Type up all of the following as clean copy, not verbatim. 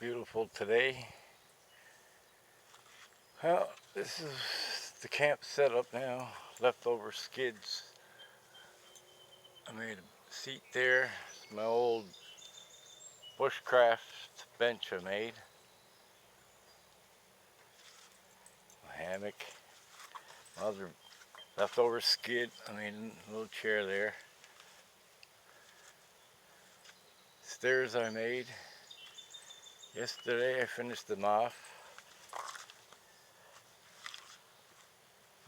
beautiful today. Well, this is the camp setup now. Leftover skids. I made a seat there. It's my old bushcraft bench I made. A hammock. My other leftover skid. I made a little chair there. Stairs I made. Yesterday I finished them off.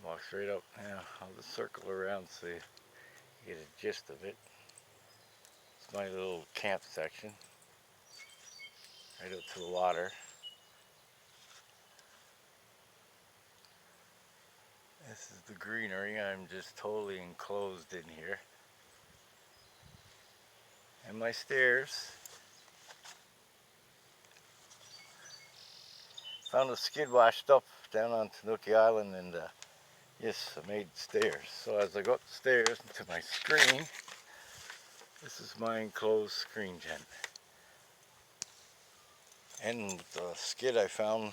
Walk straight up now. I'll just circle around so you get a gist of it. It's my little camp section. Right up to the water. This is the greenery. I'm just totally enclosed in here. And my stairs. Found a skid washed up down on Tanuki Island, and yes, I made stairs. So as I go up the stairs into my screen, this is my enclosed screen tent. And the skid I found,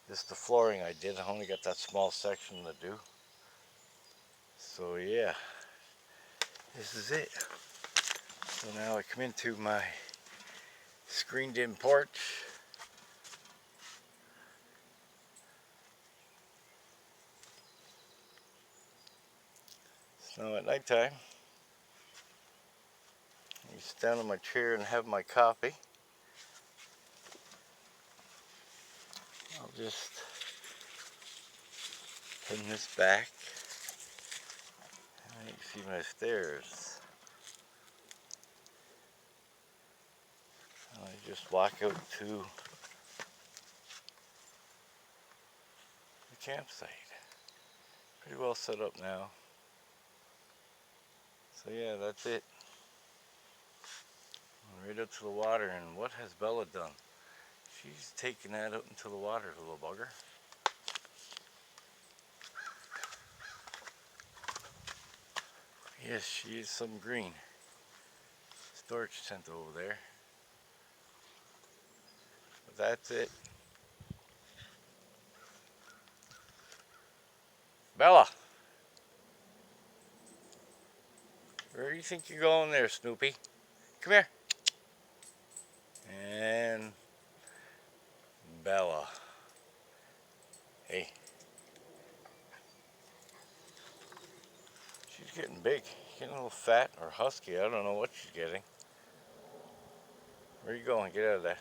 this is the flooring I did. I only got that small section to do. So yeah, this is it. So now I come into my screened in porch. So at nighttime, I sit down in my chair and have my coffee. I'll just pin this back. And you can see my stairs. And I just walk out to the campsite. Pretty well set up now. So yeah, that's it. Right up to the water, and what has Bella done? She's taken that out into the water, the little bugger. Yes, she is some green. Storage tent over there. But that's it. Bella! Where do you think you're going there, Snoopy? Come here. And Bella. Hey. She's getting big. Getting a little fat or husky. I don't know what she's getting. Where are you going? Get out of there.